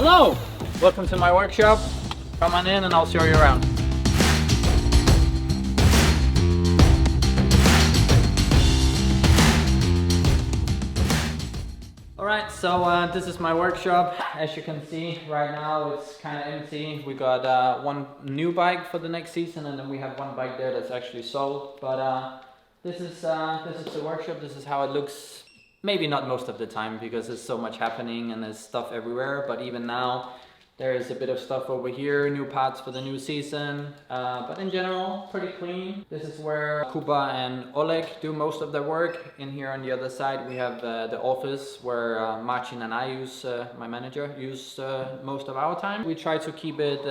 Hello! Welcome to my workshop. Come on in and I'll show you around. Alright, so this is my workshop. As you can see right now it's kind of empty. We got one new bike for the next season and then we have one bike there that's actually sold. But this is the workshop. This is how it looks. Maybe not most of the time because there's so much happening and there's stuff everywhere, but even now there is a bit of stuff over here, new parts for the new season, but in general pretty clean. This is where Kuba and Oleg do most of their work. In here on the other side we have the office where Marcin and I use, my manager, use most of our time. We try to keep it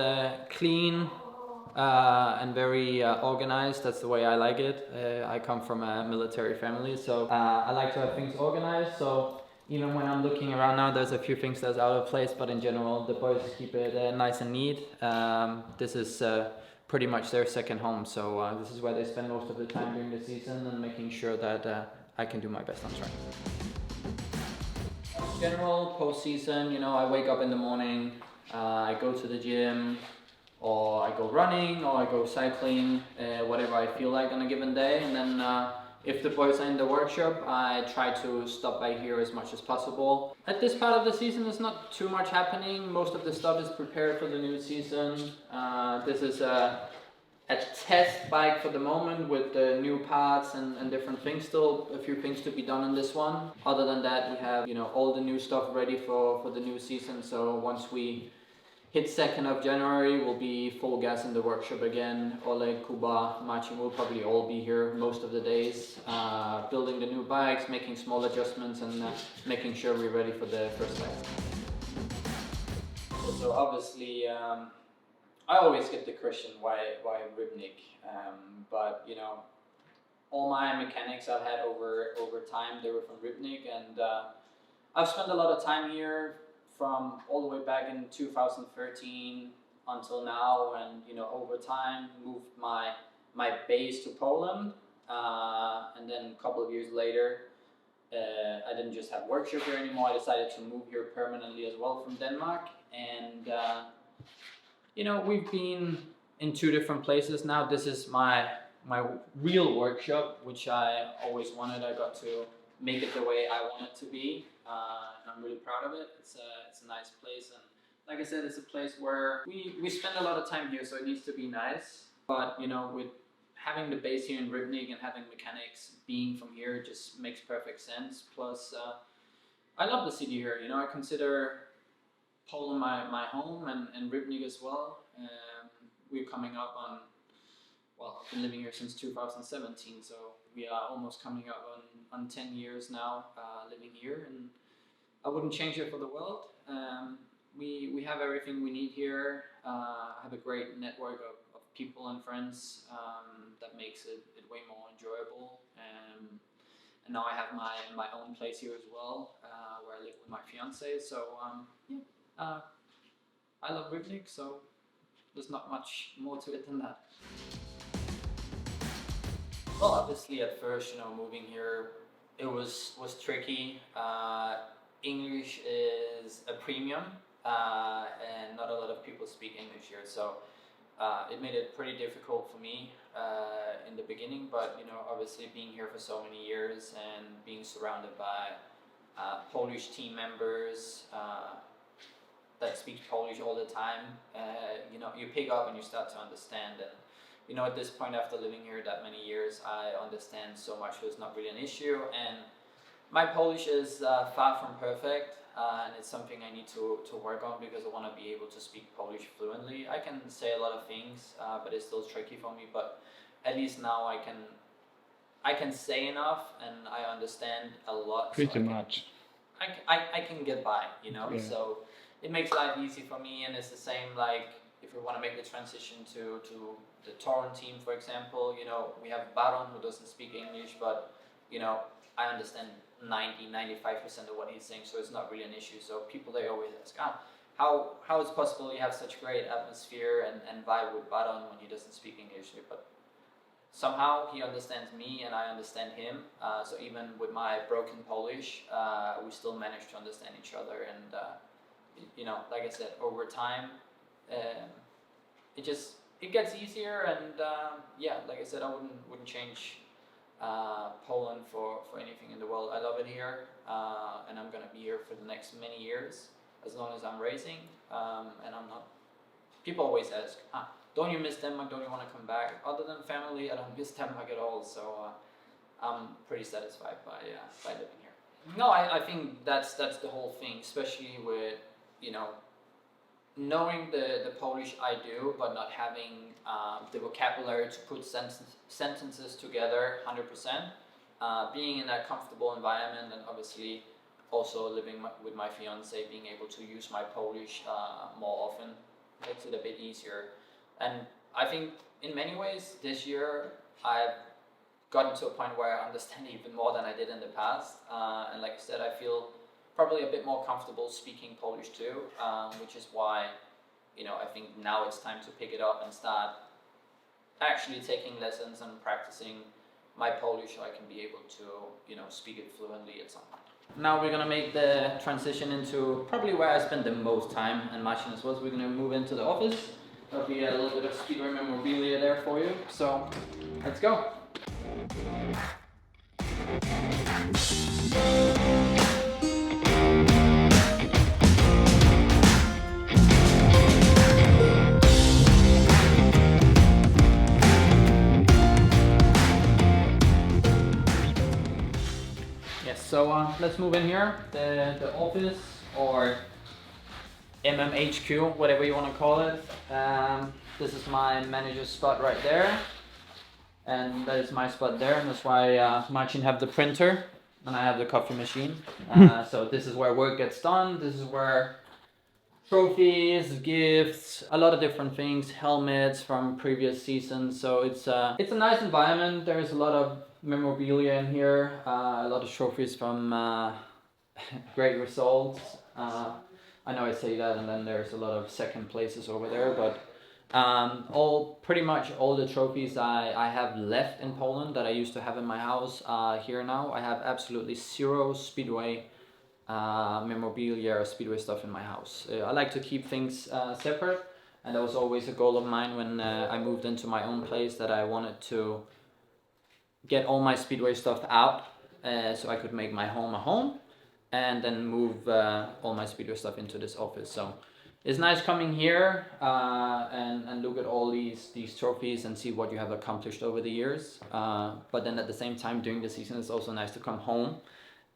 clean and very organized. That's the way I like it. I come from a military family, so I like to have things organized. So even when I'm looking around now, there's a few things that's out of place, but in general, the boys keep it nice and neat. This is pretty much their second home, so this is where they spend most of the time during the season and making sure that I can do my best on track. In general, post-season, you know, I wake up in the morning, I go to the gym, or I go running, or I go cycling, whatever I feel like on a given day. And then if the boys are in the workshop, I try to stop by here as much as possible. At this part of the season, there's not too much happening. Most of the stuff is prepared for the new season. This is a test bike for the moment with the new parts and different things. Still a few things to be done on this one. Other than that, we have, you know, all the new stuff ready for the new season. So once we hit 2nd of January, we'll be full gas in the workshop again. Oleg, Kuba, Marcin will probably all be here most of the days, building the new bikes, making small adjustments, and making sure we're ready for the first leg. So obviously, I always get the question, why Rybnik? But you know, all my mechanics I've had over time, they were from Rybnik, and I've spent a lot of time here from all the way back in 2013 until now, and you know, over time moved my base to Poland, and then a couple of years later, I didn't just have workshop here anymore. I decided to move here permanently as well from Denmark, and you know, we've been in 2 different places now. This is my real workshop, which I always wanted. I got to make it the way I want it to be. I'm really proud of it. It's a nice place, and like I said, it's a place where we spend a lot of time here, so it needs to be nice. But you know, with having the base here in Rybnik and having mechanics being from here, it just makes perfect sense. Plus, I love the city here. You know, I consider Poland my home, and Rybnik as well. We're coming up on, well, I've been living here since 2017, so we are almost coming up on 10 years now living here, and I wouldn't change it for the world. We have everything we need here. I have a great network of people and friends that makes it way more enjoyable. And now I have my own place here as well, where I live with my fiance. So I love Rybnik, so there's not much more to it than that. Well, obviously at first, you know, moving here, it was tricky. English is a premium, and not a lot of people speak English here, so it made it pretty difficult for me in the beginning. But you know, obviously being here for so many years and being surrounded by Polish team members that speak Polish all the time, you know, you pick up and you start to understand. And you know, at this point, after living here that many years, I understand so much, so it's not really an issue. And my Polish is far from perfect, and it's something I need to work on because I want to be able to speak Polish fluently. I can say a lot of things, but it's still tricky for me. But at least now I can say enough, and I understand a lot. Pretty much. I can get by, you know. Yeah. So it makes life easy for me, and it's the same like if we want to make the transition to the Torrent team, for example. You know, we have Baron who doesn't speak English, but you know, I understand 90-95% of what he's saying, so it's not really an issue. So people, they always ask, how is it possible you have such great atmosphere and vibe with Baron when he doesn't speak English? But somehow he understands me and I understand him. So even with my broken Polish, we still manage to understand each other, and like I said, over time, it gets easier, and like I said, I wouldn't change Poland for anything in the world. I love it here, and I'm gonna be here for the next many years, as long as I'm racing, and I'm not. People always ask, don't you miss Denmark? Don't you want to come back? Other than family, I don't miss Denmark at all. So I'm pretty satisfied by living here. No, I think that's the whole thing, especially with knowing the Polish I do, but not having the vocabulary to put sentences together 100%. Being in that comfortable environment, and obviously also living with my fiance, being able to use my Polish more often makes it a bit easier. And I think in many ways this year I've gotten to a point where I understand even more than I did in the past. And like I said, I feel probably a bit more comfortable speaking Polish too, which is why I think now it's time to pick it up and start actually taking lessons and practicing my Polish so I can be able to speak it fluently at some point. Now we're gonna make the transition into probably where I spend the most time, and Martin as well. So we're gonna move into the office. There'll be a little bit of speedway memorabilia there for you. So let's go. So let's move in here, the office, or MMHQ, whatever you want to call it. This is my manager's spot right there, and that is my spot there, and that's why Martin have the printer and I have the coffee machine. So this is where work gets done. This is where trophies, gifts, a lot of different things, helmets from previous seasons. So it's a nice environment. There's a lot of memorabilia in here, a lot of trophies from great results. I know I say that, and then there's a lot of second places over there, but pretty much all the trophies I have left in Poland that I used to have in my house here now. I have absolutely zero speedway memorabilia or speedway stuff in my house. I like to keep things separate, and that was always a goal of mine when I moved into my own place, that I wanted to get all my speedway stuff out so I could make my home a home, and then move all my speedway stuff into this office. So it's nice coming here and look at all these trophies and see what you have accomplished over the years. But then at the same time, during the season, it's also nice to come home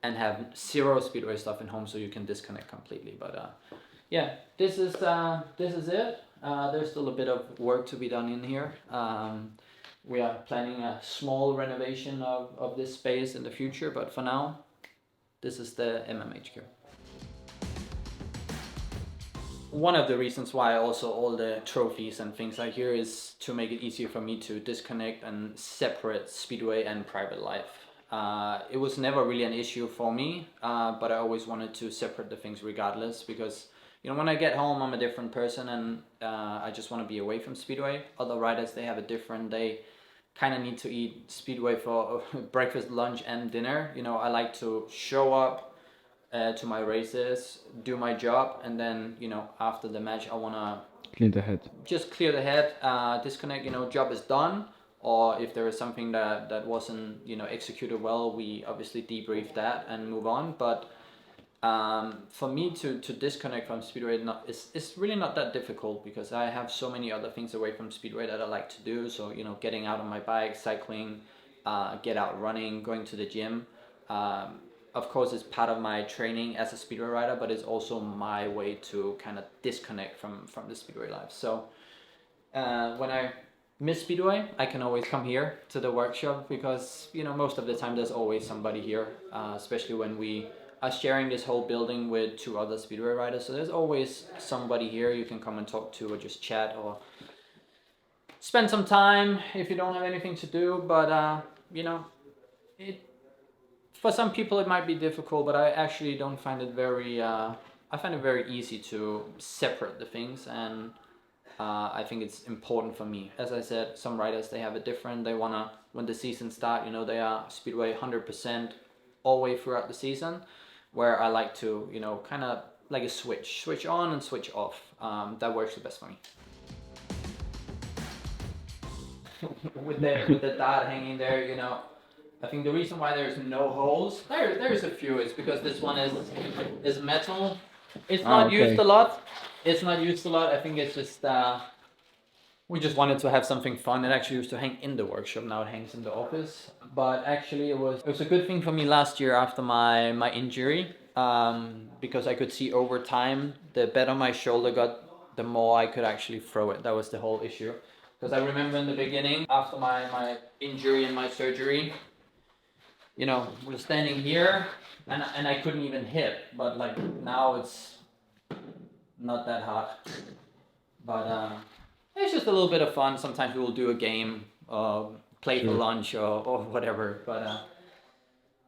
and have zero speedway stuff in home, so you can disconnect completely. But yeah, this is it. There's still a bit of work to be done in here. We are planning a small renovation of this space in the future, but for now, this is the MMHQ. One of the reasons why also all the trophies and things are here is to make it easier for me to disconnect and separate speedway and private life. It was never really an issue for me, but I always wanted to separate the things regardless, because when I get home, I'm a different person, and I just want to be away from speedway. Other riders, they kind of need to eat speedway for breakfast, lunch, and dinner. I like to show up to my races, do my job, and then after the match, I want to clear the head, disconnect. Job is done. Or if there is something that wasn't executed well, we obviously debrief that and move on. But for me to disconnect from speedway, it's really not that difficult, because I have so many other things away from speedway that I like to do. So getting out on my bike, cycling, get out running, going to the gym. Of course, it's part of my training as a speedway rider, but it's also my way to kind of disconnect from the speedway life. So when I miss speedway, I can always come here to the workshop, because most of the time there's always somebody here, especially when we are sharing this whole building with 2 other speedway riders. So there's always somebody here you can come and talk to, or just chat, or spend some time if you don't have anything to do. But for some people it might be difficult, but I actually don't find it very I find it very easy to separate the things, and I think it's important for me. As I said, some riders, they have it different. They wanna, when the season start, they are speedway 100% all the way throughout the season, where I like to kind of like a switch on and switch off. That works the best for me. with the dot hanging there, you know, I think the reason why there's no holes, there's a few, is because this one is metal. It's not used a lot. I think it's just we just wanted to have something fun. It actually used to hang in the workshop. Now it hangs in the office. But actually, it was a good thing for me last year after my injury, because I could see over time, the better my shoulder got, the more I could actually throw it. That was the whole issue. Because I remember in the beginning, after my injury and my surgery, you know, we're standing here and I couldn't even hit. But like now it's not that hard. But it's just a little bit of fun. Sometimes we will do a game, play for lunch or whatever. But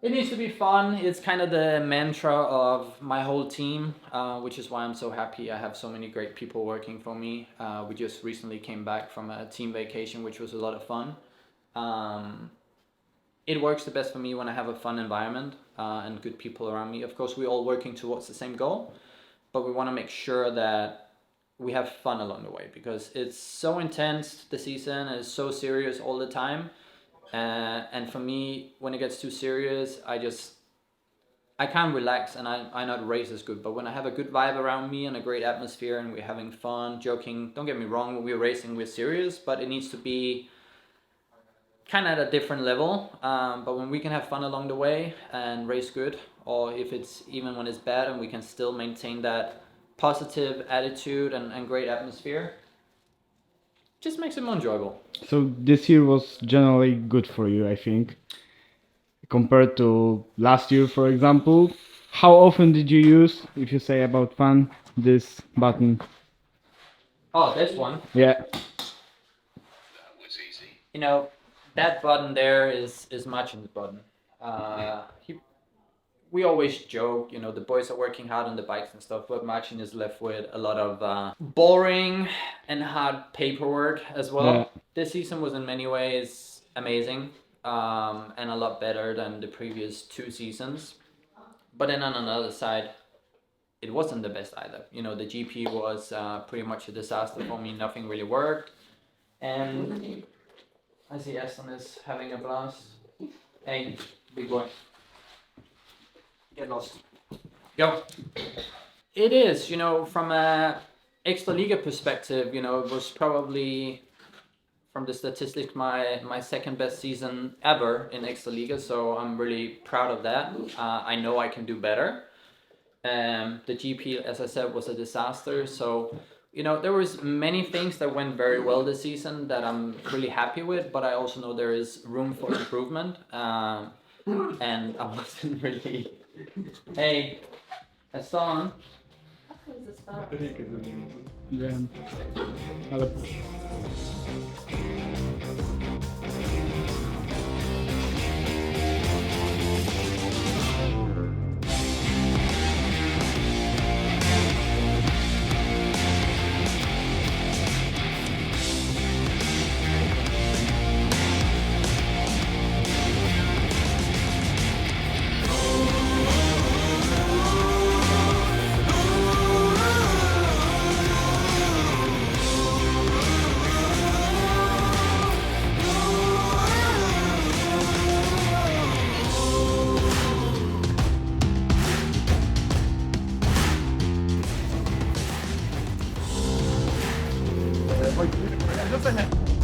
it needs to be fun. It's kind of the mantra of my whole team, which is why I'm so happy. I have so many great people working for me. We just recently came back from a team vacation, which was a lot of fun. It works the best for me when I have a fun environment and good people around me. Of course, we're all working towards the same goal, but we want to make sure that we have fun along the way, because it's so intense, the season is so serious all the time. And for me, when it gets too serious, I can't relax, and I not race as good. But when I have a good vibe around me and a great atmosphere and we're having fun, joking, don't get me wrong, when we're racing, we're serious, but it needs to be kind of at a different level. But when we can have fun along the way and race good, or if it's even when it's bad and we can still maintain that positive attitude and great atmosphere, just makes it more enjoyable. So this year was generally good for you, I think, compared to last year, for example. How often did you use, if you say about fun, this button? Oh, this one? Yeah. That was easy. You know, that button there is Martin's button. We always joke, you know, the boys are working hard on the bikes and stuff, but Martin is left with a lot of boring and hard paperwork as well. Yeah. This season was in many ways amazing, and a lot better than the previous 2 seasons. But then on another side, it wasn't the best either. You know, the GP was pretty much a disaster for me. Nothing really worked. And I see Aston is having a blast. Hey, big boy. Get lost. Go. It is, you know, from a Extraliga perspective, you know, it was probably, from the statistics, my second best season ever in Extraliga, so I'm really proud of that. I know I can do better. The GP, as I said, was a disaster, so, you know, there was many things that went very well this season that I'm really happy with, but I also know there is room for improvement, and I wasn't really... Hey, Hassan. Wiem. Ale... Rzucę nie.